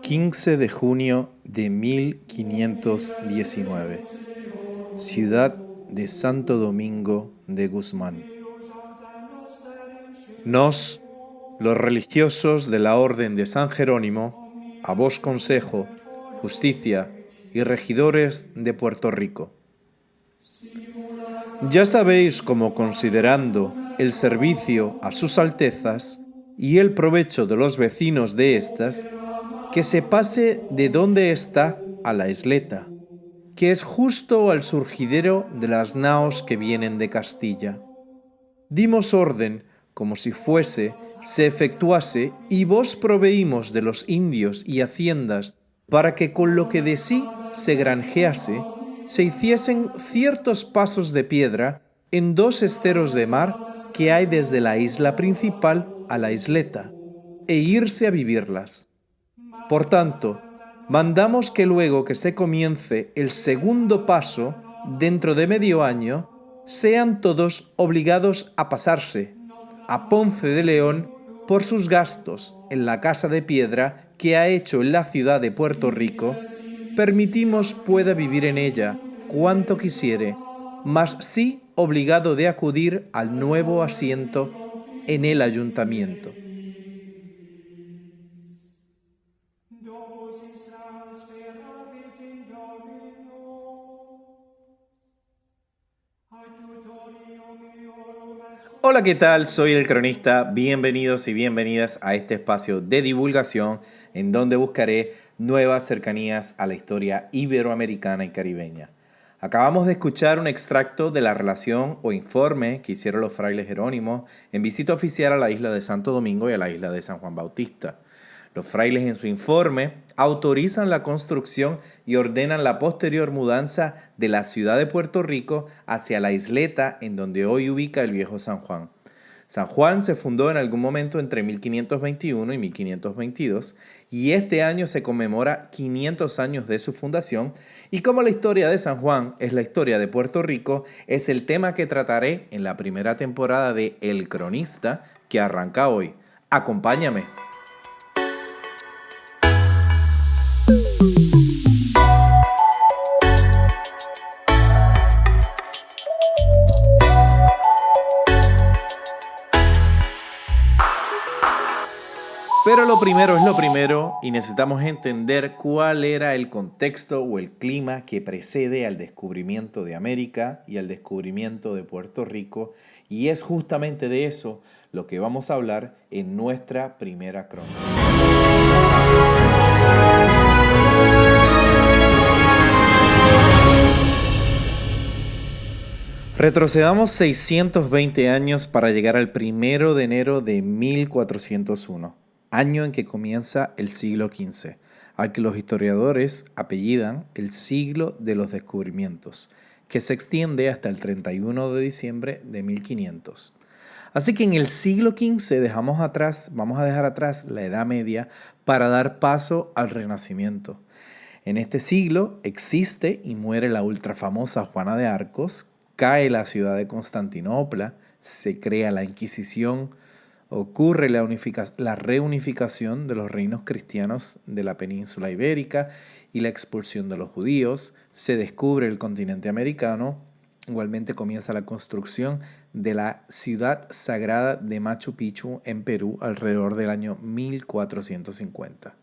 15 de junio de 1519, ciudad de Santo Domingo de Guzmán. Nos, los religiosos de la Orden de San Jerónimo, a vos consejo, justicia y regidores de Puerto Rico. Ya sabéis cómo, considerando el servicio a sus altezas y el provecho de los vecinos de éstas, que se pase de donde está a la isleta, que es justo al surgidero de las naos que vienen de Castilla. Dimos orden, como si fuese, se efectuase, y vos proveímos de los indios y haciendas, para que con lo que de sí se granjease, se hiciesen ciertos pasos de piedra en 2 esteros de mar que hay desde la isla principal a la isleta, e irse a vivirlas. Por tanto, mandamos que luego que se comience el segundo paso, dentro de medio año, sean todos obligados a pasarse a Ponce de León por sus gastos en la casa de piedra que ha hecho en la ciudad de Puerto Rico. Permitimos pueda vivir en ella cuanto quisiere, mas sí obligado de acudir al nuevo asiento en el ayuntamiento. Hola, ¿qué tal? Soy el cronista. Bienvenidos y bienvenidas a este espacio de divulgación en donde buscaré nuevas cercanías a la historia iberoamericana y caribeña. Acabamos de escuchar un extracto de la relación o informe que hicieron los frailes jerónimos en visita oficial a la isla de Santo Domingo y a la isla de San Juan Bautista. Los frailes en su informe autorizan la construcción y ordenan la posterior mudanza de la ciudad de Puerto Rico hacia la isleta en donde hoy ubica el viejo San Juan. San Juan se fundó en algún momento entre 1521 y 1522 y este año se conmemora 500 años de su fundación, y como la historia de San Juan es la historia de Puerto Rico, es el tema que trataré en la primera temporada de El Cronista que arranca hoy. Acompáñame. Pero lo primero es lo primero y necesitamos entender cuál era el contexto o el clima que precede al descubrimiento de América y al descubrimiento de Puerto Rico, y es justamente de eso lo que vamos a hablar en nuestra primera crónica. Retrocedamos 620 años para llegar al 1 de enero de 1401. Año en que comienza el siglo XV, al que los historiadores apellidan el siglo de los descubrimientos, que se extiende hasta el 31 de diciembre de 1500. Así que en el siglo XV vamos a dejar atrás la Edad Media para dar paso al Renacimiento. En este siglo existe y muere la ultrafamosa Juana de Arcos, cae la ciudad de Constantinopla, se crea la Inquisición, ocurre la reunificación de los reinos cristianos de la península ibérica y la expulsión de los judíos, se descubre el continente americano, igualmente comienza la construcción de la ciudad sagrada de Machu Picchu en Perú alrededor del año 1450.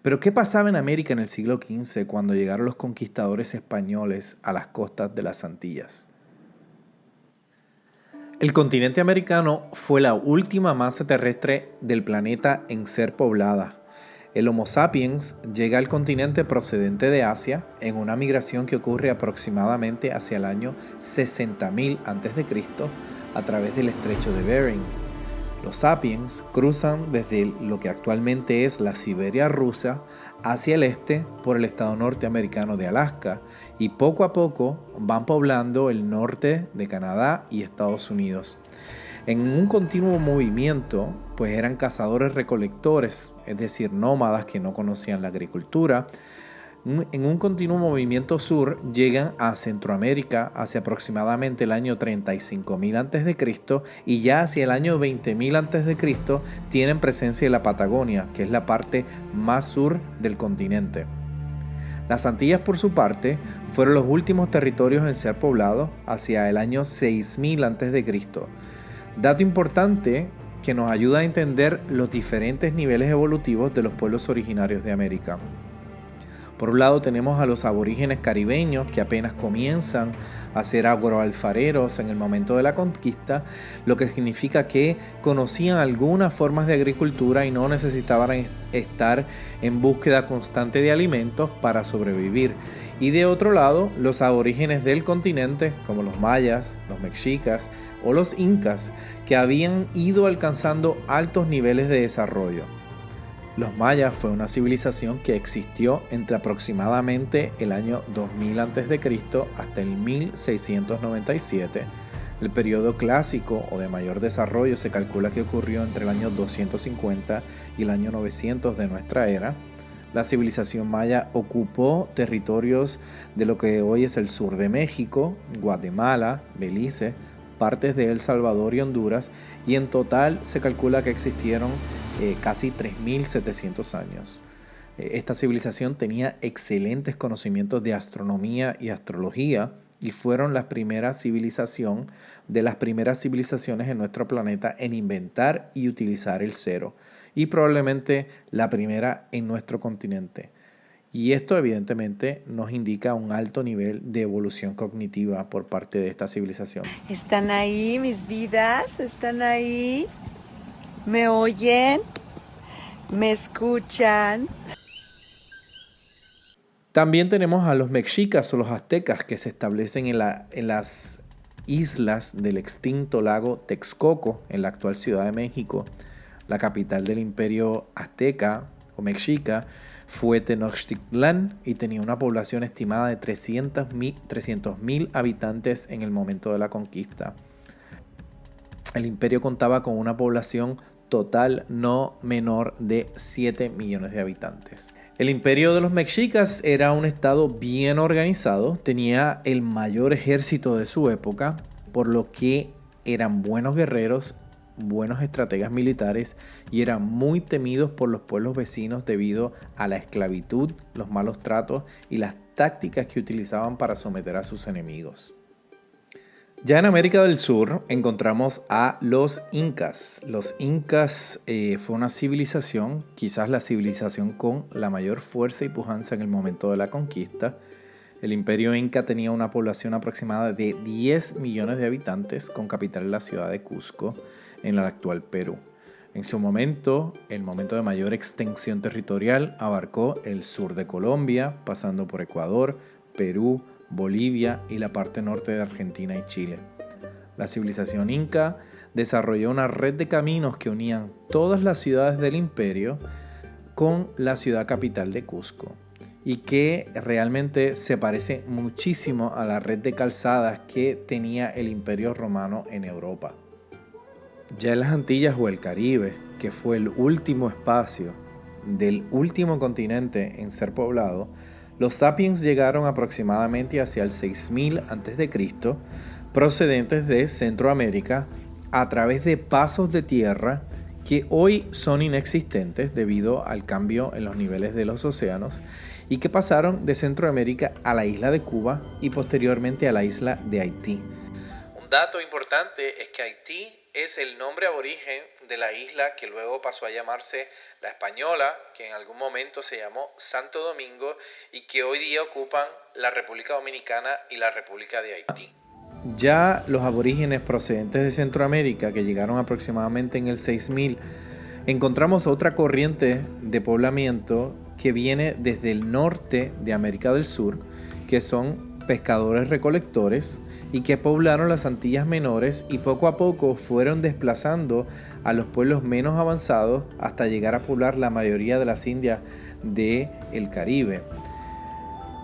Pero ¿qué pasaba en América en el siglo XV cuando llegaron los conquistadores españoles a las costas de las Antillas? El continente americano fue la última masa terrestre del planeta en ser poblada. El Homo sapiens llega al continente procedente de Asia en una migración que ocurre aproximadamente hacia el año 60.000 a.C. a través del estrecho de Bering. Los sapiens cruzan desde lo que actualmente es la Siberia rusa hacia el este por el estado norteamericano de Alaska, y poco a poco van poblando el norte de Canadá y Estados Unidos. En un continuo movimiento, pues eran cazadores recolectores, es decir, nómadas que no conocían la agricultura. En un continuo movimiento sur llegan a Centroamérica hacia aproximadamente el año 35.000 a.C. y ya hacia el año 20.000 a.C. tienen presencia en la Patagonia, que es la parte más sur del continente. Las Antillas, por su parte, fueron los últimos territorios en ser poblados hacia el año 6.000 a.C. Dato importante que nos ayuda a entender los diferentes niveles evolutivos de los pueblos originarios de América. Por un lado tenemos a los aborígenes caribeños que apenas comienzan a ser agroalfareros en el momento de la conquista, lo que significa que conocían algunas formas de agricultura y no necesitaban estar en búsqueda constante de alimentos para sobrevivir. Y de otro lado, los aborígenes del continente, como los mayas, los mexicas o los incas, que habían ido alcanzando altos niveles de desarrollo. Los mayas fue una civilización que existió entre aproximadamente el año 2000 a.C. hasta el 1697. El periodo clásico o de mayor desarrollo se calcula que ocurrió entre el año 250 y el año 900 de nuestra era. La civilización maya ocupó territorios de lo que hoy es el sur de México, Guatemala, Belice, partes de El Salvador y Honduras, y en total se calcula que existieron casi 3.700 años. Esta civilización tenía excelentes conocimientos de astronomía y astrología y fueron la primera civilización de las primeras civilizaciones en nuestro planeta en inventar y utilizar el cero, y probablemente la primera en nuestro continente. Y esto evidentemente nos indica un alto nivel de evolución cognitiva por parte de esta civilización. ¿Están ahí mis vidas? ¿Están ahí? ¿Me oyen? ¿Me escuchan? También tenemos a los mexicas o los aztecas que se establecen en las islas del extinto lago Texcoco, en la actual Ciudad de México. La capital del imperio azteca o mexica fue Tenochtitlán y tenía una población estimada de 300.000 habitantes en el momento de la conquista. El imperio contaba con una población total no menor de 7 millones de habitantes. El imperio de los mexicas era un estado bien organizado, tenía el mayor ejército de su época, por lo que eran buenos guerreros, buenos estrategas militares y eran muy temidos por los pueblos vecinos debido a la esclavitud, los malos tratos y las tácticas que utilizaban para someter a sus enemigos. Ya en América del Sur encontramos a los incas. Los incas fue una civilización, quizás la civilización con la mayor fuerza y pujanza en el momento de la conquista. El imperio inca tenía una población aproximada de 10 millones de habitantes, con capital en la ciudad de Cusco, en el actual Perú. En su momento, el momento de mayor extensión territorial abarcó el sur de Colombia, pasando por Ecuador, Perú, Bolivia y la parte norte de Argentina y Chile. La civilización inca desarrolló una red de caminos que unían todas las ciudades del imperio con la ciudad capital de Cusco y que realmente se parece muchísimo a la red de calzadas que tenía el imperio romano en Europa. Ya en las Antillas o el Caribe, que fue el último espacio del último continente en ser poblado, los sapiens llegaron aproximadamente hacia el 6000 a.C., procedentes de Centroamérica, a través de pasos de tierra que hoy son inexistentes debido al cambio en los niveles de los océanos y que pasaron de Centroamérica a la isla de Cuba y posteriormente a la isla de Haití. Un dato importante es que Haití es el nombre aborigen de la isla que luego pasó a llamarse La Española, que en algún momento se llamó Santo Domingo y que hoy día ocupan la República Dominicana y la República de Haití. Ya los aborígenes procedentes de Centroamérica, que llegaron aproximadamente en el 6000, encontramos otra corriente de poblamiento que viene desde el norte de América del Sur, que son pescadores recolectores y que poblaron las Antillas Menores y poco a poco fueron desplazando a los pueblos menos avanzados hasta llegar a poblar la mayoría de las Indias del Caribe.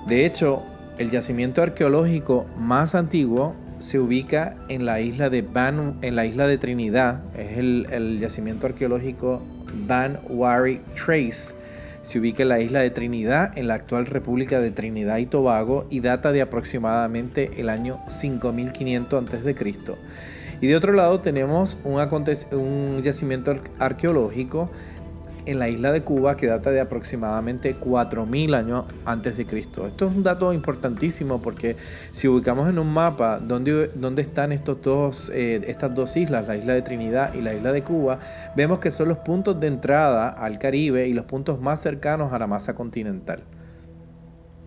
De hecho, el yacimiento arqueológico más antiguo se ubica en la isla de Trinidad. Es el yacimiento arqueológico Ban Wari Trace, Se ubica en la isla de Trinidad, en la actual República de Trinidad y Tobago, y data de aproximadamente el año 5500 a.C. Y de otro lado tenemos un yacimiento arqueológico en la isla de Cuba que data de aproximadamente 4000 años antes de Cristo. Esto es un dato importantísimo porque si ubicamos en un mapa dónde están estas dos islas, la isla de Trinidad y la isla de Cuba, vemos que son los puntos de entrada al Caribe y los puntos más cercanos a la masa continental.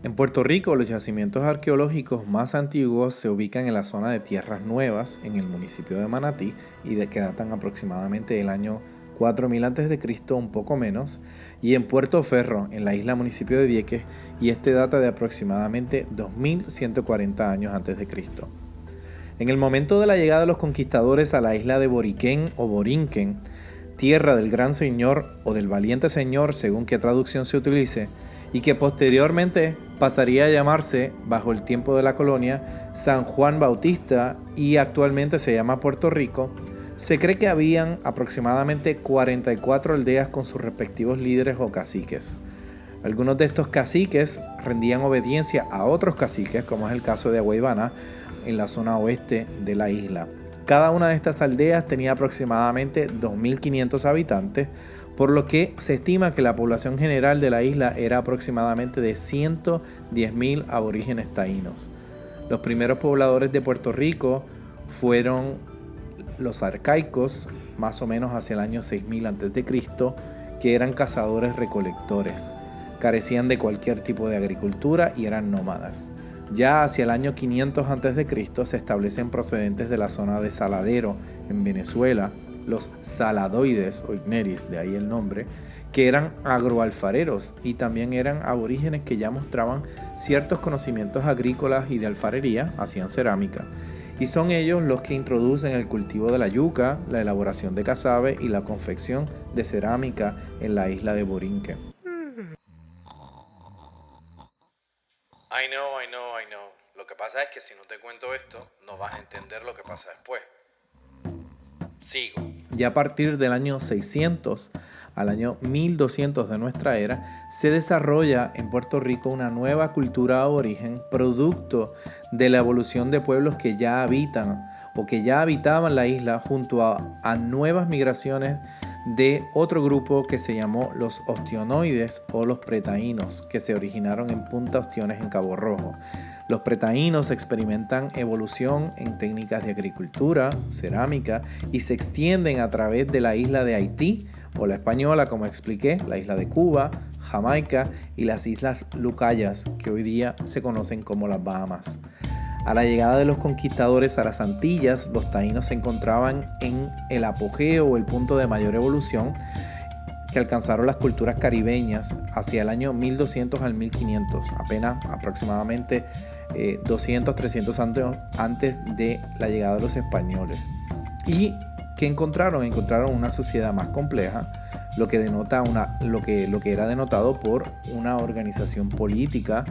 En Puerto Rico, los yacimientos arqueológicos más antiguos se ubican en la zona de Tierras Nuevas, en el municipio de Manatí, y que datan aproximadamente del año 4000 a.C., un poco menos, y en Puerto Ferro, en la isla municipio de Vieques, y este data de aproximadamente 2140 años antes de Cristo. En el momento de la llegada de los conquistadores a la isla de Boriquén o Borinquen, tierra del gran señor o del valiente señor, según qué traducción se utilice, y que posteriormente pasaría a llamarse, bajo el tiempo de la colonia, San Juan Bautista y actualmente se llama Puerto Rico, se cree que habían aproximadamente 44 aldeas con sus respectivos líderes o caciques. Algunos de estos caciques rendían obediencia a otros caciques, como es el caso de Agüeybaná, en la zona oeste de la isla. Cada una de estas aldeas tenía aproximadamente 2500 habitantes, por lo que se estima que la población general de la isla era aproximadamente de 110.000 aborígenes taínos. Los primeros pobladores de Puerto Rico fueron los arcaicos, más o menos hacia el año 6000 a.C., que eran cazadores-recolectores, carecían de cualquier tipo de agricultura y eran nómadas. Ya hacia el año 500 a.C. se establecen procedentes de la zona de Saladero, en Venezuela, los saladoides o igneris, de ahí el nombre, que eran agroalfareros y también eran aborígenes que ya mostraban ciertos conocimientos agrícolas y de alfarería, hacían cerámica. Y son ellos los que introducen el cultivo de la yuca, la elaboración de casabe y la confección de cerámica en la isla de Borinquen. I know. Lo que pasa es que si no te cuento esto, no vas a entender lo que pasa después. Sigo. Ya a partir del año 600 al año 1200 de nuestra era, se desarrolla en Puerto Rico una nueva cultura aborigen, producto de la evolución de pueblos que ya habitan o que ya habitaban la isla junto a nuevas migraciones de otro grupo que se llamó los ostionoides o los pretaínos, que se originaron en Punta Ostiones en Cabo Rojo. Los pretaínos experimentan evolución en técnicas de agricultura, cerámica y se extienden a través de la isla de Haití o la Española, como expliqué, la isla de Cuba, Jamaica y las islas Lucayas, que hoy día se conocen como las Bahamas. A la llegada de los conquistadores a las Antillas, los taínos se encontraban en el apogeo o el punto de mayor evolución que alcanzaron las culturas caribeñas hacia el año 1200 al 1500, apenas aproximadamente 200, 300 años antes de la llegada de los españoles. ¿Y qué encontraron? Encontraron una sociedad más compleja, lo que era denotado por una organización política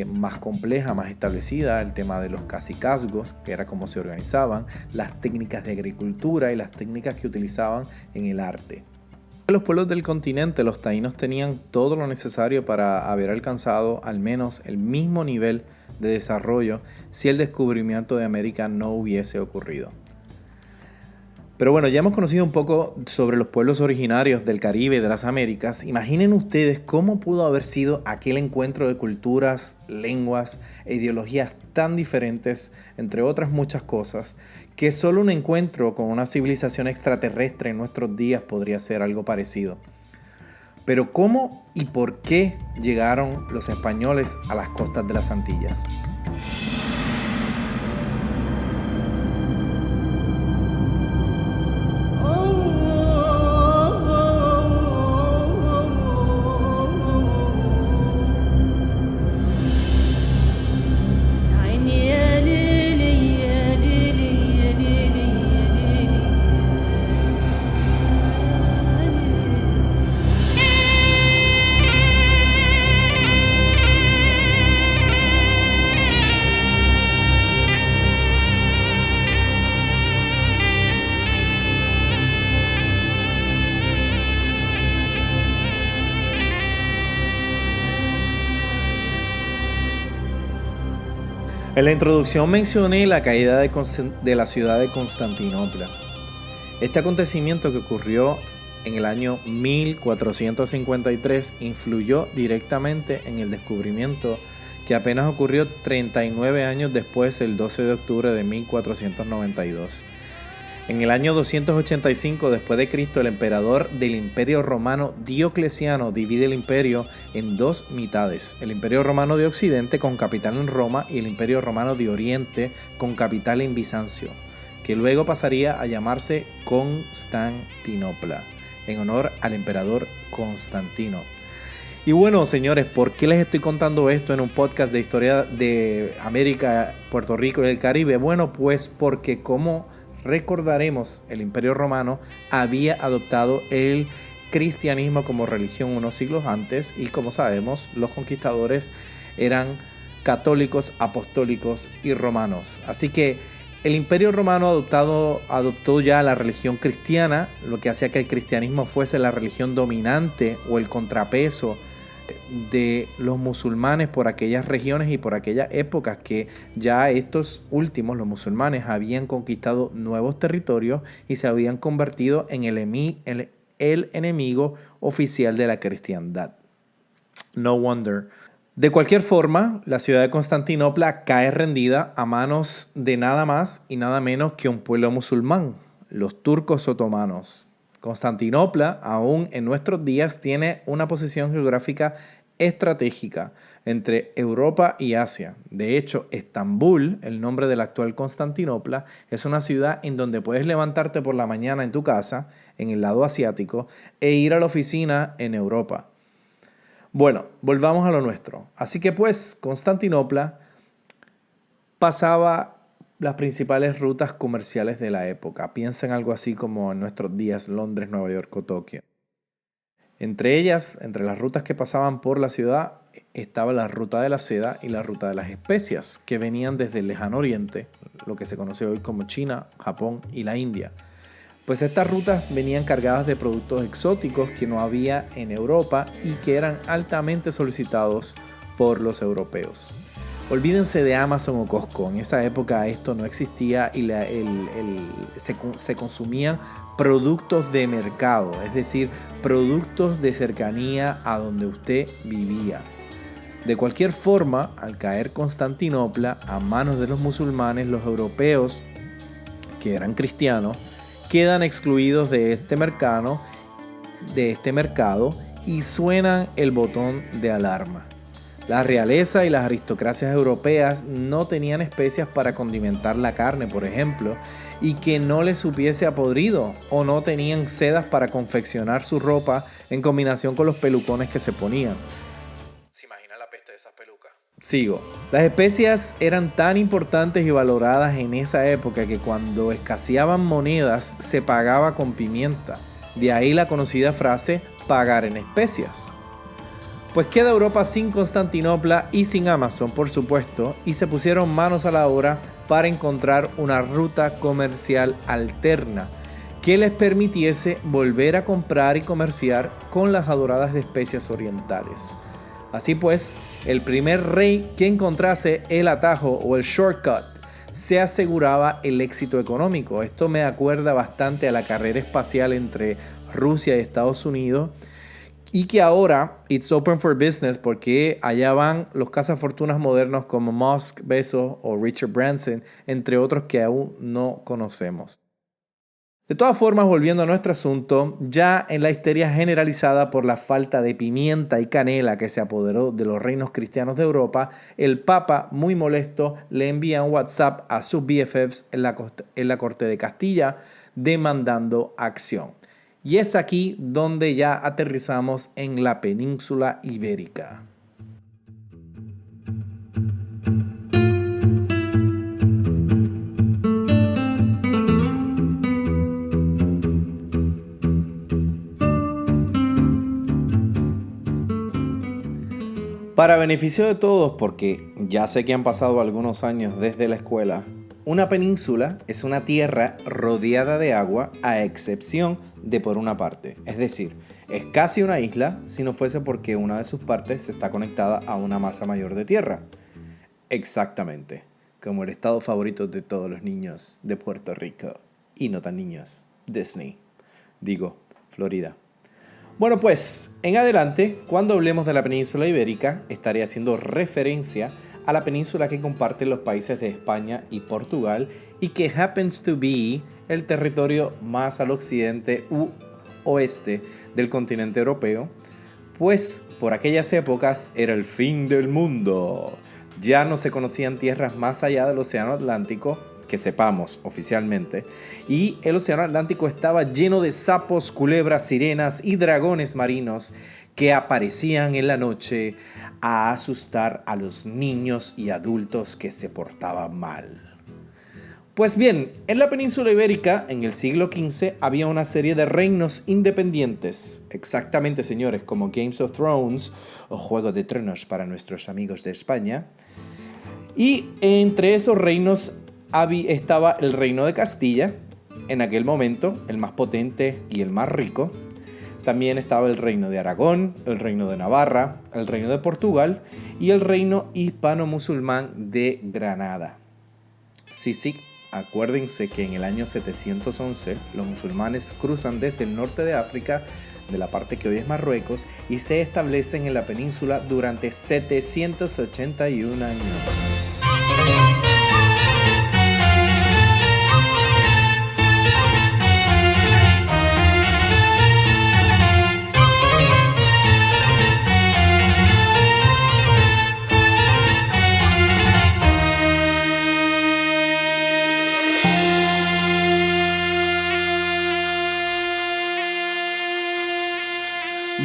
más compleja, más establecida, el tema de los cacicazgos, que era cómo se organizaban, las técnicas de agricultura y las técnicas que utilizaban en el arte. Los pueblos del continente, los taínos, tenían todo lo necesario para haber alcanzado al menos el mismo nivel de desarrollo si el descubrimiento de América no hubiese ocurrido. Pero bueno, ya hemos conocido un poco sobre los pueblos originarios del Caribe y de las Américas. Imaginen ustedes cómo pudo haber sido aquel encuentro de culturas, lenguas e ideologías tan diferentes, entre otras muchas cosas, que solo un encuentro con una civilización extraterrestre en nuestros días podría ser algo parecido. Pero ¿cómo y por qué llegaron los españoles a las costas de las Antillas? En la introducción mencioné la caída de la ciudad de Constantinopla. Este acontecimiento que ocurrió en el año 1453 influyó directamente en el descubrimiento que apenas ocurrió 39 años después, el 12 de octubre de 1492. En el año 285 después de Cristo, el emperador del Imperio Romano Diocleciano divide el imperio en dos mitades: el Imperio Romano de Occidente, con capital en Roma, y el Imperio Romano de Oriente, con capital en Bizancio, que luego pasaría a llamarse Constantinopla, en honor al emperador Constantino. Y bueno, señores, ¿por qué les estoy contando esto en un podcast de historia de América, Puerto Rico y el Caribe? Bueno, pues porque, como recordaremos, el Imperio Romano había adoptado el cristianismo como religión unos siglos antes, y como sabemos, los conquistadores eran católicos, apostólicos y romanos. Así que el Imperio Romano adoptó ya la religión cristiana, lo que hacía que el cristianismo fuese la religión dominante o el contrapeso de los musulmanes por aquellas regiones y por aquellas épocas, que ya estos últimos, los musulmanes, habían conquistado nuevos territorios y se habían convertido en el enemigo oficial de la cristiandad. No wonder. De cualquier forma, la ciudad de Constantinopla cae rendida a manos de nada más y nada menos que un pueblo musulmán, los turcos otomanos. Constantinopla, aún en nuestros días, tiene una posición geográfica estratégica entre Europa y Asia. De hecho, Estambul, el nombre de la actual Constantinopla, es una ciudad en donde puedes levantarte por la mañana en tu casa, en el lado asiático, e ir a la oficina en Europa. Bueno, volvamos a lo nuestro. Así que pues, Constantinopla pasaba las principales rutas comerciales de la época. Piensa en algo así como en nuestros días Londres, Nueva York o Tokio. Entre ellas, entre las rutas que pasaban por la ciudad, estaba la ruta de la seda y la ruta de las especias, que venían desde el lejano oriente, lo que se conoce hoy como China, Japón y la India. Pues estas rutas venían cargadas de productos exóticos que no había en Europa y que eran altamente solicitados por los europeos. Olvídense de Amazon o Costco. En esa época esto no existía y se consumían productos de mercado, es decir, productos de cercanía a donde usted vivía. De cualquier forma, al caer Constantinopla a manos de los musulmanes, los europeos, que eran cristianos, quedan excluidos de este mercado y suenan el botón de alarma. La realeza y las aristocracias europeas no tenían especias para condimentar la carne, por ejemplo, y que no les supiese a podrido, o no tenían sedas para confeccionar su ropa en combinación con los pelucones que se ponían. ¿Se imagina la peste de esas pelucas? Sigo. Las especias eran tan importantes y valoradas en esa época que cuando escaseaban monedas se pagaba con pimienta. De ahí la conocida frase pagar en especias. Pues queda Europa sin Constantinopla y sin Amazon, por supuesto, y se pusieron manos a la obra para encontrar una ruta comercial alterna que les permitiese volver a comprar y comerciar con las adoradas especias orientales. Así pues, el primer rey que encontrase el atajo o el shortcut se aseguraba el éxito económico. Esto me acuerda bastante a la carrera espacial entre Rusia y Estados Unidos, y que ahora it's open for business porque allá van los cazafortunas modernos como Musk, Bezos o Richard Branson, entre otros que aún no conocemos. De todas formas, volviendo a nuestro asunto, ya en la histeria generalizada por la falta de pimienta y canela que se apoderó de los reinos cristianos de Europa, el Papa, muy molesto, le envía un WhatsApp a sus BFFs en la corte de Castilla demandando acción. Y es aquí donde ya aterrizamos en la península ibérica. Para beneficio de todos, porque ya sé que han pasado algunos años desde la escuela, una península es una tierra rodeada de agua a excepción de por una parte. Es decir, es casi una isla si no fuese porque una de sus partes está conectada a una masa mayor de tierra. Exactamente. como el estado favorito de todos los niños de Puerto Rico. Y no tan niños, Disney. Digo, Florida. Bueno, pues, en adelante, cuando hablemos de la península ibérica, estaré haciendo referencia a la península que comparten los países de España y Portugal y que happens to be el territorio más al occidente u oeste del continente europeo, pues por aquellas épocas era el fin del mundo. Ya no se conocían tierras más allá del Océano Atlántico, que sepamos oficialmente, y el Océano Atlántico estaba lleno de sapos, culebras, sirenas y dragones marinos que aparecían en la noche a asustar a los niños y adultos que se portaban mal. Pues bien, en la península ibérica, en el siglo XV, había una serie de reinos independientes. Exactamente, señores, como Games of Thrones o Juego de Tronos para nuestros amigos de España. Y entre esos reinos estaba el reino de Castilla, en aquel momento el más potente y el más rico. También estaba el reino de Aragón, el reino de Navarra, el reino de Portugal y el reino hispano-musulmán de Granada. Sí, acuérdense que en el año 711 los musulmanes cruzan desde el norte de África, de la parte que hoy es Marruecos, y se establecen en la península durante 781 años.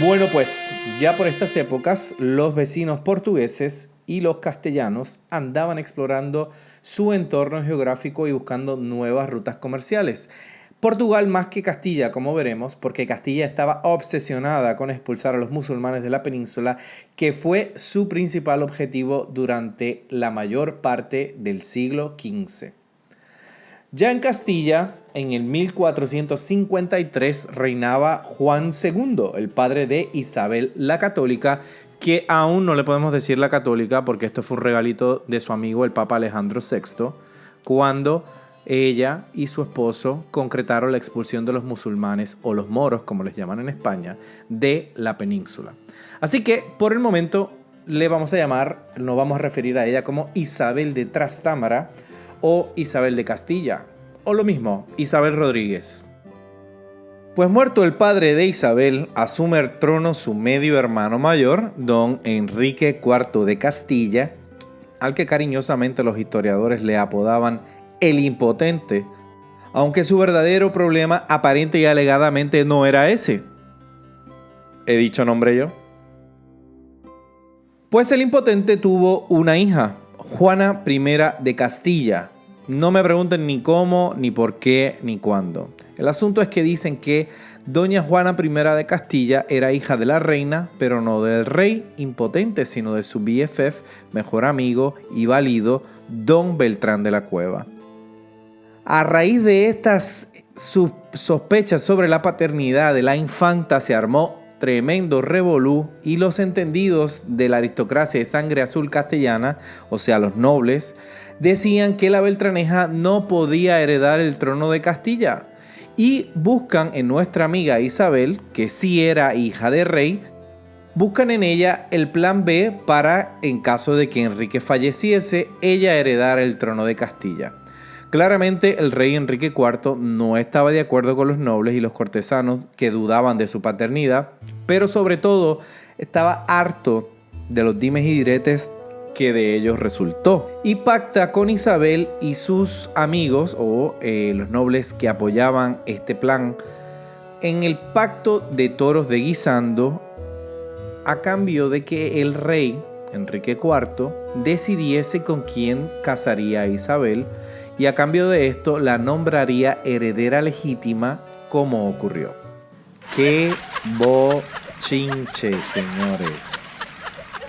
Bueno, pues ya por estas épocas los vecinos portugueses y los castellanos andaban explorando su entorno geográfico y buscando nuevas rutas comerciales. Portugal más que Castilla, como veremos, porque Castilla estaba obsesionada con expulsar a los musulmanes de la península, que fue su principal objetivo durante la mayor parte del siglo XV. Ya en Castilla, en el 1453, reinaba Juan II, el padre de Isabel la Católica, que aún no le podemos decir la Católica porque esto fue un regalito de su amigo el Papa Alejandro VI, cuando ella y su esposo concretaron la expulsión de los musulmanes, o los moros, como les llaman en España, de la península. Así que, por el momento, nos vamos a referir a ella como Isabel de Trastámara, o Isabel de Castilla, o lo mismo, Isabel Rodríguez. Pues muerto el padre de Isabel, asume el trono su medio hermano mayor, don Enrique IV de Castilla, al que cariñosamente los historiadores le apodaban el Impotente, aunque su verdadero problema aparente y alegadamente no era ese. ¿He dicho nombre yo? Pues el Impotente tuvo una hija, Juana I de Castilla. No me pregunten ni cómo, ni por qué, ni cuándo. El asunto es que dicen que doña Juana I de Castilla era hija de la reina, pero no del rey impotente, sino de su BFF, mejor amigo y valido, don Beltrán de la Cueva. A raíz de estas sospechas sobre la paternidad de la infanta se armó tremendo revolú y los entendidos de la aristocracia de sangre azul castellana, o sea los nobles, decían que la Beltraneja no podía heredar el trono de Castilla y buscan en nuestra amiga Isabel, que sí era hija de rey, buscan en ella el plan B para, en caso de que Enrique falleciese, ella heredara el trono de Castilla. Claramente el rey Enrique IV no estaba de acuerdo con los nobles y los cortesanos que dudaban de su paternidad, pero sobre todo estaba harto de los dimes y diretes que de ellos resultó, y pacta con Isabel y sus amigos o los nobles que apoyaban este plan en el pacto de toros de Guisando, a cambio de que el rey Enrique IV decidiese con quién casaría a Isabel, y a cambio de esto la nombraría heredera legítima, como ocurrió. ¡Qué bochinche, señores!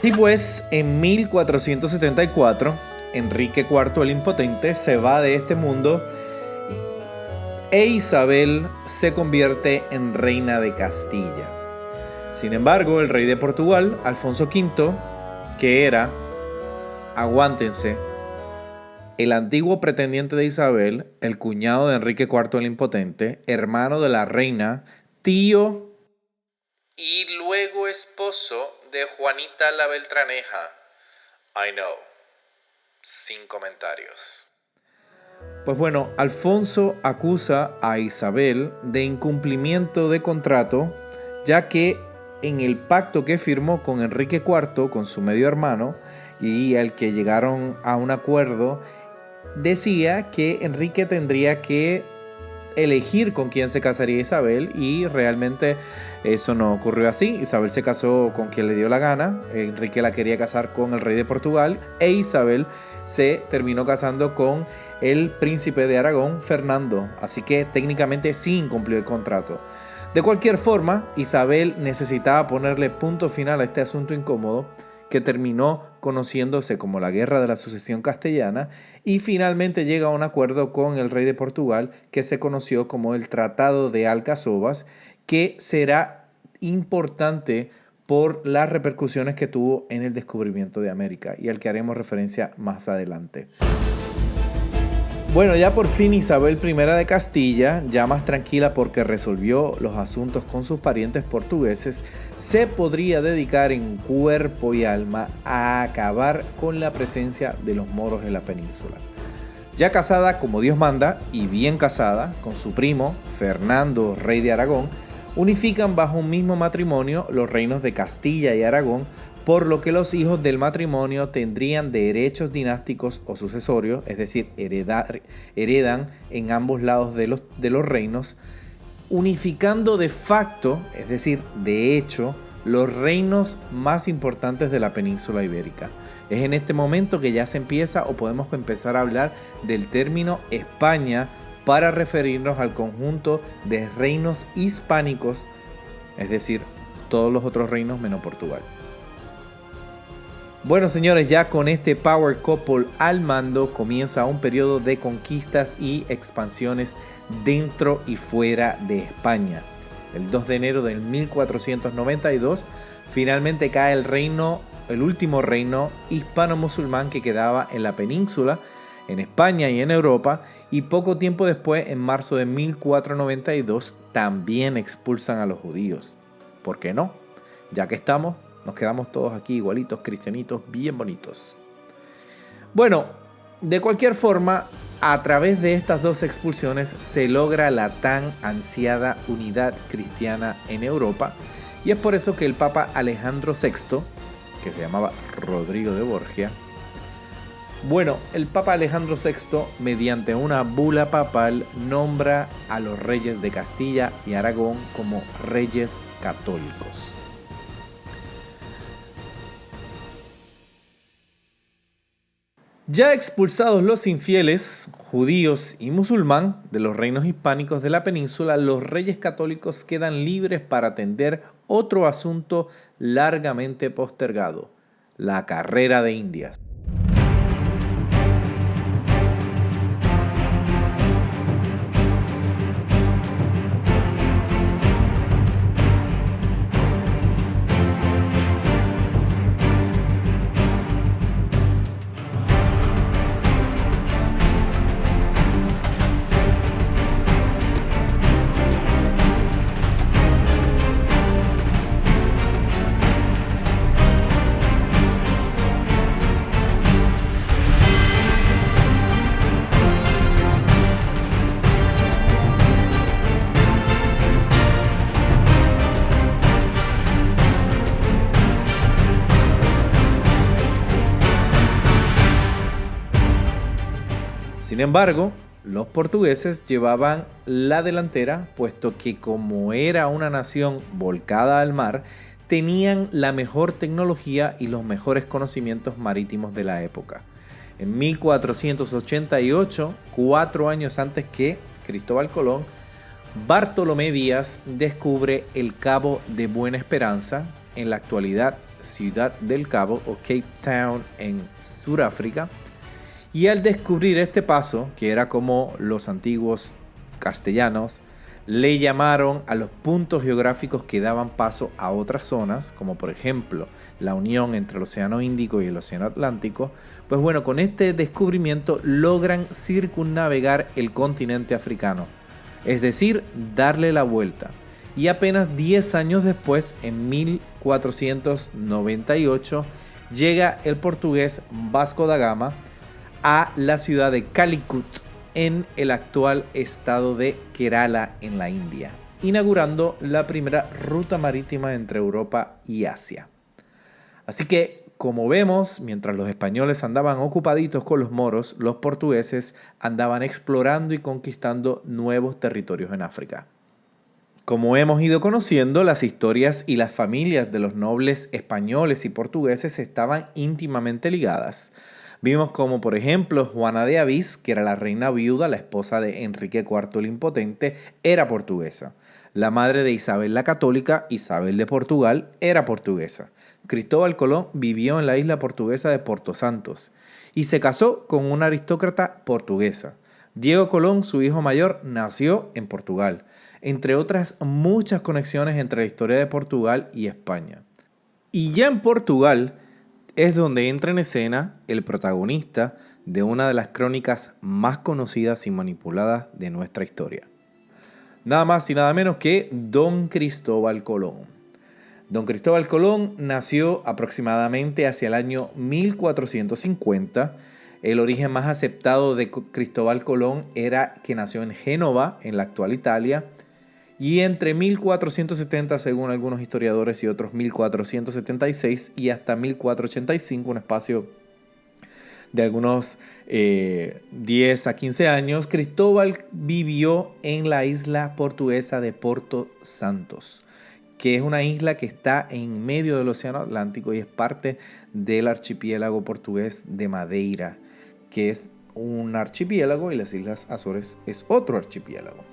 Y pues, en 1474, Enrique IV el Impotente se va de este mundo e Isabel se convierte en reina de Castilla. Sin embargo, el rey de Portugal, Alfonso V, que era, aguántense, el antiguo pretendiente de Isabel, el cuñado de Enrique IV el Impotente, hermano de la reina, tío y luego esposo de Juanita la Beltraneja. I know. Sin comentarios. Pues bueno, Alfonso acusa a Isabel de incumplimiento de contrato, ya que en el pacto que firmó con Enrique IV, con su medio hermano, y al que llegaron a un acuerdo, decía que Enrique tendría que elegir con quién se casaría Isabel, y realmente eso no ocurrió así. Isabel se casó con quien le dio la gana. Enrique la quería casar con el rey de Portugal e Isabel se terminó casando con el príncipe de Aragón, Fernando, así que técnicamente sí incumplió el contrato. De cualquier forma, Isabel necesitaba ponerle punto final a este asunto incómodo que terminó conociéndose como la Guerra de la Sucesión Castellana, y finalmente llega a un acuerdo con el rey de Portugal que se conoció como el Tratado de Alcazovas, que será importante por las repercusiones que tuvo en el descubrimiento de América y al que haremos referencia más adelante. Bueno, ya por fin Isabel I de Castilla, ya más tranquila porque resolvió los asuntos con sus parientes portugueses, se podría dedicar en cuerpo y alma a acabar con la presencia de los moros en la península. Ya casada como Dios manda y bien casada con su primo Fernando, rey de Aragón, unifican bajo un mismo matrimonio los reinos de Castilla y Aragón, por lo que los hijos del matrimonio tendrían derechos dinásticos o sucesorios, es decir, heredan en ambos lados de los reinos, unificando de facto, es decir, de hecho, los reinos más importantes de la península ibérica. Es en este momento que ya se empieza o podemos empezar a hablar del término España para referirnos al conjunto de reinos hispánicos, es decir, todos los otros reinos menos Portugal. Bueno, señores, ya con este Power Couple al mando comienza un periodo de conquistas y expansiones dentro y fuera de España. El 2 de enero del 1492 finalmente cae el último reino hispano-musulmán que quedaba en la península, en España y en Europa, y poco tiempo después, en marzo de 1492, también expulsan a los judíos. ¿Por qué no? Ya que estamos, nos quedamos todos aquí igualitos, cristianitos, bien bonitos. Bueno, de cualquier forma, a través de estas dos expulsiones se logra la tan ansiada unidad cristiana en Europa, y es por eso que el Papa Alejandro VI, que se llamaba Rodrigo de Borgia, el Papa Alejandro VI, mediante una bula papal, nombra a los reyes de Castilla y Aragón como reyes católicos. Ya expulsados los infieles, judíos y musulmán de los reinos hispánicos de la península, los reyes católicos quedan libres para atender otro asunto largamente postergado: la carrera de Indias. Sin embargo, los portugueses llevaban la delantera, puesto que como era una nación volcada al mar, tenían la mejor tecnología y los mejores conocimientos marítimos de la época. En 1488, 4 años antes que Cristóbal Colón, Bartolomé Díaz descubre el Cabo de Buena Esperanza, en la actualidad Ciudad del Cabo o Cape Town en Sudáfrica. Y al descubrir este paso, que era como los antiguos castellanos le llamaron a los puntos geográficos que daban paso a otras zonas, como por ejemplo la unión entre el Océano Índico y el Océano Atlántico. Pues bueno, con este descubrimiento logran circunnavegar el continente africano, es decir, darle la vuelta. Y apenas 10 años después, en 1498, llega el portugués Vasco da Gama a la ciudad de Calicut, en el actual estado de Kerala, en la India, inaugurando la primera ruta marítima entre Europa y Asia. Así que, como vemos, mientras los españoles andaban ocupaditos con los moros, los portugueses andaban explorando y conquistando nuevos territorios en África. Como hemos ido conociendo, las historias y las familias de los nobles españoles y portugueses estaban íntimamente ligadas. Vimos como, por ejemplo, Juana de Avís, que era la reina viuda, la esposa de Enrique IV el Impotente, era portuguesa. La madre de Isabel la Católica, Isabel de Portugal, era portuguesa. Cristóbal Colón vivió en la isla portuguesa de Porto Santos y se casó con una aristócrata portuguesa. Diego Colón, su hijo mayor, nació en Portugal, entre otras muchas conexiones entre la historia de Portugal y España. Y ya en Portugal es donde entra en escena el protagonista de una de las crónicas más conocidas y manipuladas de nuestra historia. Nada más y nada menos que Don Cristóbal Colón. Don Cristóbal Colón nació aproximadamente hacia el año 1450. El origen más aceptado de Cristóbal Colón era que nació en Génova, en la actual Italia, y entre 1470, según algunos historiadores, y otros 1476 y hasta 1485, un espacio de algunos 10 a 15 años, Cristóbal vivió en la isla portuguesa de Porto Santos, que es una isla que está en medio del Océano Atlántico y es parte del archipiélago portugués de Madeira, que es un archipiélago, y las Islas Azores es otro archipiélago.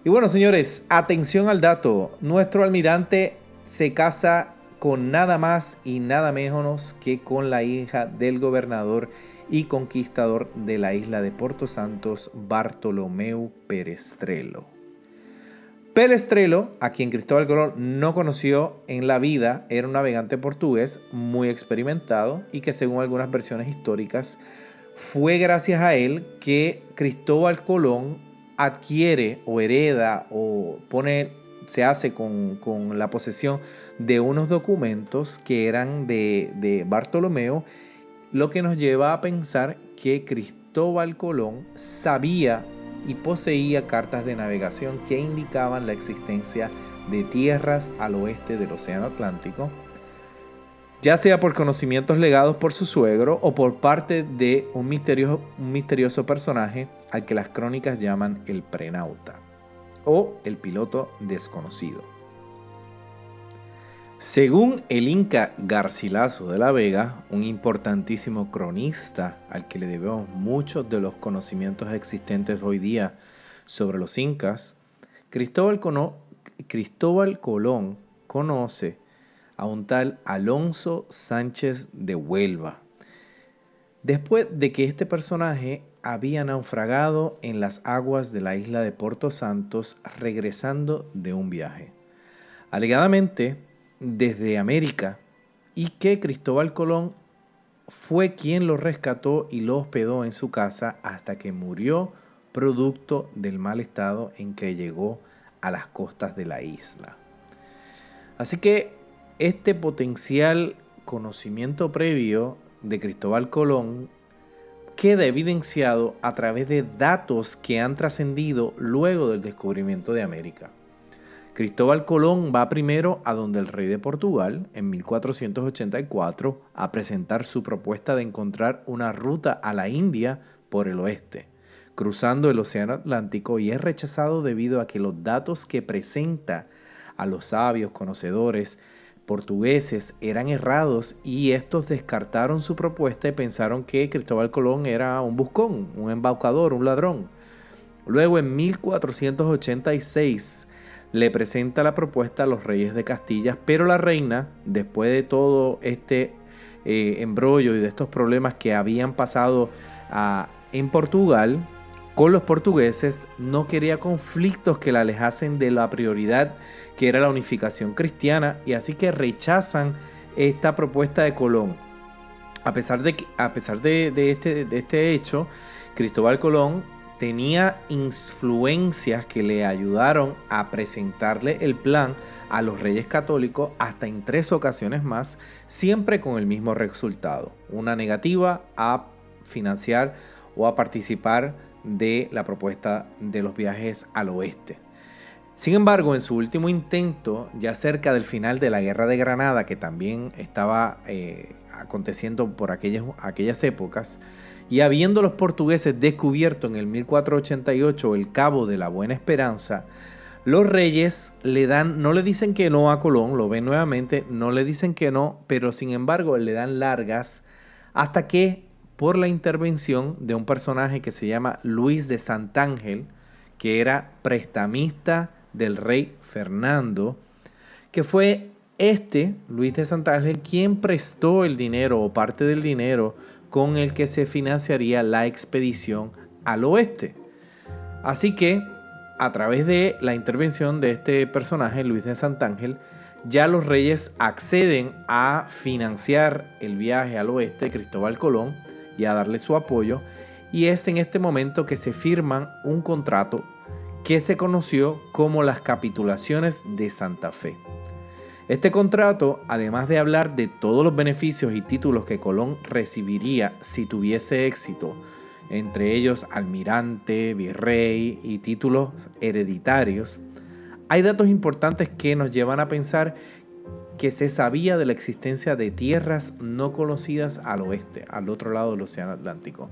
Y bueno, señores, atención al dato. Nuestro almirante se casa con nada más y nada menos que con la hija del gobernador y conquistador de la isla de Porto Santos, Bartolomeu Perestrelo. Perestrelo, a quien Cristóbal Colón no conoció en la vida, era un navegante portugués muy experimentado y que, según algunas versiones históricas, fue gracias a él que Cristóbal Colón adquiere o hereda o se hace con la posesión de unos documentos que eran de Bartolomeo, lo que nos lleva a pensar que Cristóbal Colón sabía y poseía cartas de navegación que indicaban la existencia de tierras al oeste del Océano Atlántico, ya sea por conocimientos legados por su suegro o por parte de un misterioso personaje al que las crónicas llaman el prenauta o el piloto desconocido. Según el Inca Garcilaso de la Vega, un importantísimo cronista al que le debemos muchos de los conocimientos existentes hoy día sobre los incas, Cristóbal Colón conoce a un tal Alonso Sánchez de Huelva, después de que este personaje había naufragado en las aguas de la isla de Porto Santos regresando de un viaje, alegadamente desde América, y que Cristóbal Colón fue quien lo rescató y lo hospedó en su casa hasta que murió producto del mal estado en que llegó a las costas de la isla. Así que este potencial conocimiento previo de Cristóbal Colón queda evidenciado a través de datos que han trascendido luego del descubrimiento de América. Cristóbal Colón va primero a donde el rey de Portugal, en 1484, a presentar su propuesta de encontrar una ruta a la India por el oeste, cruzando el Océano Atlántico, y es rechazado debido a que los datos que presenta a los sabios conocedores portugueses eran errados, y estos descartaron su propuesta y pensaron que Cristóbal Colón era un buscón, un embaucador, un ladrón. Luego, en 1486, le presenta la propuesta a los reyes de Castilla, pero la reina, después de todo este embrollo y de estos problemas que habían pasado en Portugal, con los portugueses, no quería conflictos que la alejasen de la prioridad que era la unificación cristiana, y así que rechazan esta propuesta de Colón. A pesar de este hecho, Cristóbal Colón tenía influencias que le ayudaron a presentarle el plan a los reyes católicos hasta en 3 ocasiones más, siempre con el mismo resultado: una negativa a financiar o a participar de la propuesta de los viajes al oeste. Sin embargo, en su último intento, ya cerca del final de la Guerra de Granada, que también estaba aconteciendo por aquellas épocas, y habiendo los portugueses descubierto en el 1488 el Cabo de la Buena Esperanza, los reyes no le dicen que no a Colón, lo ven nuevamente, no le dicen que no, pero sin embargo le dan largas hasta que, por la intervención de un personaje que se llama Luis de Santángel, que era prestamista del rey Fernando, que fue Luis de Santángel, quien prestó el dinero o parte del dinero con el que se financiaría la expedición al oeste. Así que, a través de la intervención de este personaje, Luis de Santángel, ya los reyes acceden a financiar el viaje al oeste de Cristóbal Colón y a darle su apoyo, y es en este momento que se firman un contrato que se conoció como las Capitulaciones de Santa Fe. Este contrato, además de hablar de todos los beneficios y títulos que Colón recibiría si tuviese éxito, entre ellos almirante, virrey y títulos hereditarios, hay datos importantes que nos llevan a pensar que se sabía de la existencia de tierras no conocidas al oeste, al otro lado del Océano Atlántico.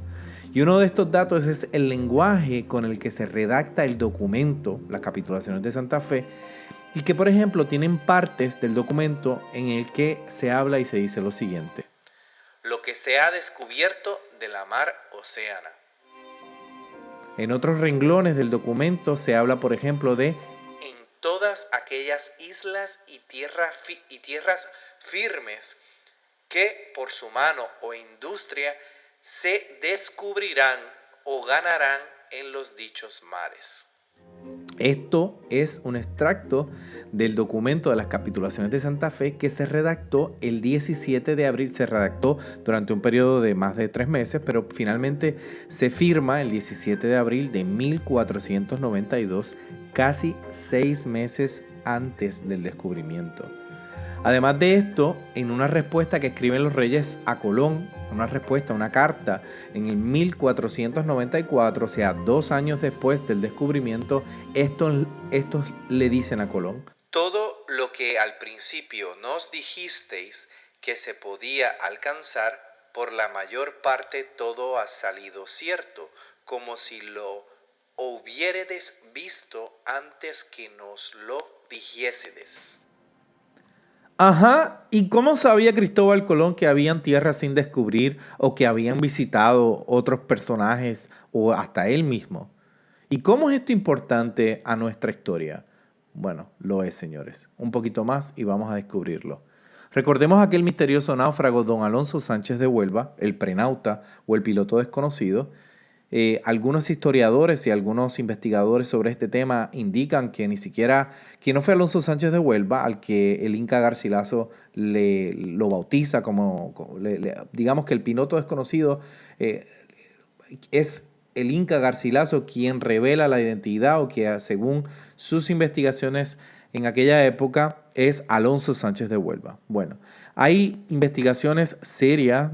Y uno de estos datos es el lenguaje con el que se redacta el documento, las Capitulaciones de Santa Fe, y que, por ejemplo, tienen partes del documento en el que se habla y se dice lo siguiente: lo que se ha descubierto de la mar Océana. En otros renglones del documento se habla, por ejemplo, de en todas aquellas islas y tierras firmes que por su mano o industria se descubrirán o ganarán en los dichos mares. Esto es un extracto del documento de las Capitulaciones de Santa Fe que se redactó el 17 de abril. Se redactó durante un periodo de más de 3 meses, pero finalmente se firma el 17 de abril de 1492, casi 6 meses antes del descubrimiento. Además de esto, en una respuesta que escriben los reyes a Colón, una carta en el 1494, o sea, 2 años después del descubrimiento, estos le dicen a Colón: todo lo que al principio nos dijisteis que se podía alcanzar, por la mayor parte todo ha salido cierto, como si lo hubiéredes visto antes que nos lo dijésedes. Ajá, ¿y cómo sabía Cristóbal Colón que habían tierras sin descubrir o que habían visitado otros personajes o hasta él mismo? ¿Y cómo es esto importante a nuestra historia? Bueno, lo es, señores. Un poquito más y vamos a descubrirlo. Recordemos aquel misterioso náufrago don Alonso Sánchez de Huelva, el prenauta o el piloto desconocido. Algunos historiadores y algunos investigadores sobre este tema indican que que no fue Alonso Sánchez de Huelva al que el Inca Garcilaso lo bautiza digamos que el piloto desconocido es el Inca Garcilaso quien revela la identidad, o que según sus investigaciones en aquella época es Alonso Sánchez de Huelva. Bueno, hay investigaciones serias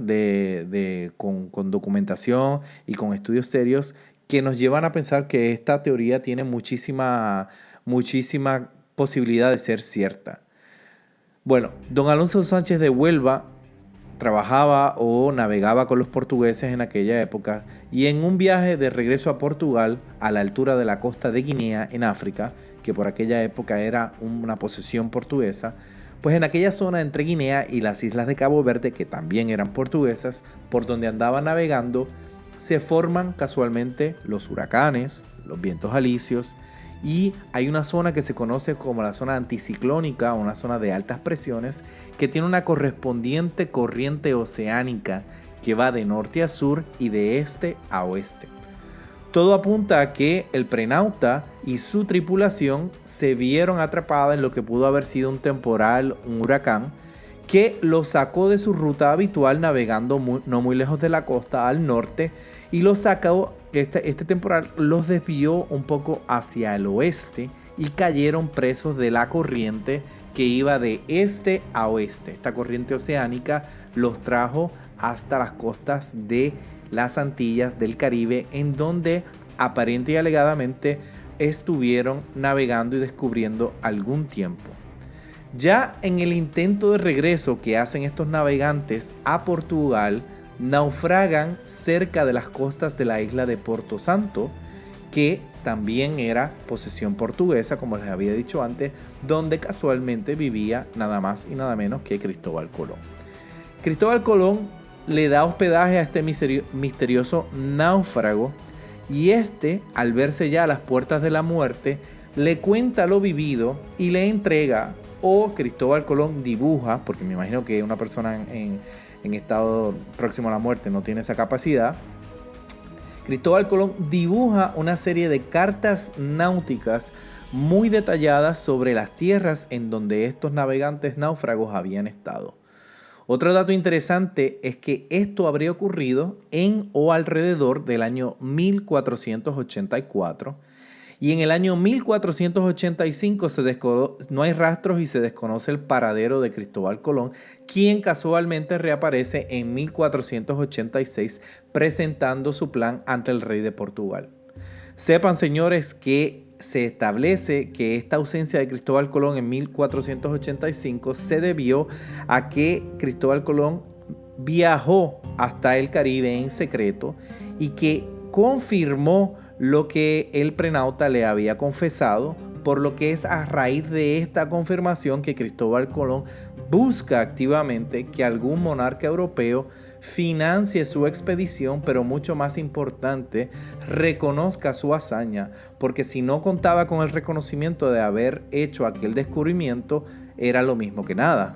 con documentación y con estudios serios que nos llevan a pensar que esta teoría tiene muchísima posibilidad de ser cierta. Bueno, don Alonso Sánchez de Huelva trabajaba o navegaba con los portugueses en aquella época, y en un viaje de regreso a Portugal, a la altura de la costa de Guinea, en África, que por aquella época era una posesión portuguesa, pues en aquella zona entre Guinea y las islas de Cabo Verde, que también eran portuguesas, por donde andaba navegando, se forman casualmente los huracanes, los vientos alisios, y hay una zona que se conoce como la zona anticiclónica, una zona de altas presiones, que tiene una correspondiente corriente oceánica que va de norte a sur y de este a oeste. Todo apunta a que el prenauta y su tripulación se vieron atrapadas en lo que pudo haber sido un temporal, un huracán, que los sacó de su ruta habitual navegando no muy lejos de la costa al norte, y los sacó, este temporal los desvió un poco hacia el oeste y cayeron presos de la corriente que iba de este a oeste. Esta corriente oceánica los trajo hasta las costas de las Antillas del Caribe, en donde aparente y alegadamente estuvieron navegando y descubriendo algún tiempo. Ya en el intento de regreso que hacen estos navegantes a Portugal, naufragan cerca de las costas de la isla de Porto Santo, que también era posesión portuguesa, como les había dicho antes, donde casualmente vivía nada más y nada menos que Cristóbal Colón. Cristóbal Colón le da hospedaje a este misterioso náufrago, y al verse ya a las puertas de la muerte, le cuenta lo vivido y le entrega, o Cristóbal Colón dibuja, porque me imagino que una persona en estado próximo a la muerte no tiene esa capacidad. Cristóbal Colón dibuja una serie de cartas náuticas muy detalladas sobre las tierras en donde estos navegantes náufragos habían estado. Otro dato interesante es que esto habría ocurrido en o alrededor del año 1484, y en el año 1485 no hay rastros y se desconoce el paradero de Cristóbal Colón, quien casualmente reaparece en 1486 presentando su plan ante el rey de Portugal. Sepan, señores, que se establece que esta ausencia de Cristóbal Colón en 1485 se debió a que Cristóbal Colón viajó hasta el Caribe en secreto y que confirmó lo que el prenauta le había confesado, por lo que es a raíz de esta confirmación que Cristóbal Colón busca activamente que algún monarca europeo financie su expedición, pero mucho más importante, reconozca su hazaña, porque si no contaba con el reconocimiento de haber hecho aquel descubrimiento, era lo mismo que nada.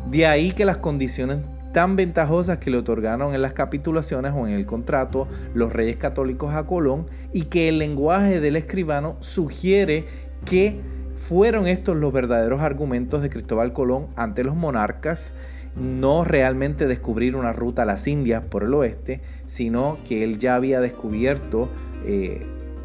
De ahí que las condiciones tan ventajosas que le otorgaron en las capitulaciones o en el contrato los reyes católicos a Colón, y que el lenguaje del escribano sugiere que fueron estos los verdaderos argumentos de Cristóbal Colón ante los monarcas, no realmente descubrir una ruta a las Indias por el oeste, sino que él ya había descubierto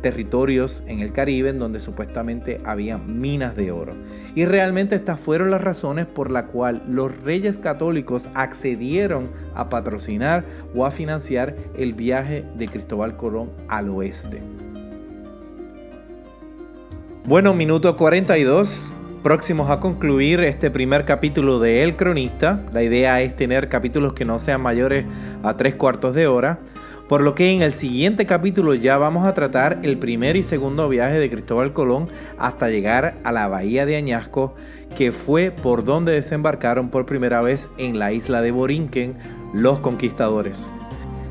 territorios en el Caribe en donde supuestamente había minas de oro. Y realmente estas fueron las razones por las cuales los reyes católicos accedieron a patrocinar o a financiar el viaje de Cristóbal Colón al oeste. Bueno, minuto 42. Próximos a concluir este primer capítulo de El Cronista. La idea es tener capítulos que no sean mayores a 3/4 de hora, por lo que en el siguiente capítulo ya vamos a tratar el primer y segundo viaje de Cristóbal Colón hasta llegar a la bahía de Añasco, que fue por donde desembarcaron por primera vez en la isla de Borinquen los conquistadores.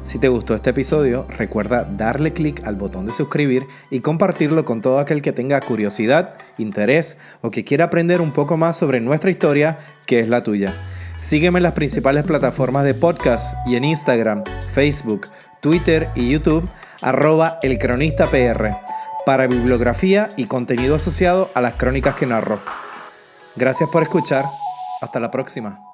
Si te gustó este episodio, recuerda darle clic al botón de suscribir y compartirlo con todo aquel que tenga curiosidad, interés o que quiera aprender un poco más sobre nuestra historia, que es la tuya. Sígueme en las principales plataformas de podcast y en Instagram, Facebook, Twitter y YouTube, @elcronistapr, para bibliografía y contenido asociado a las crónicas que narro. Gracias por escuchar. Hasta la próxima.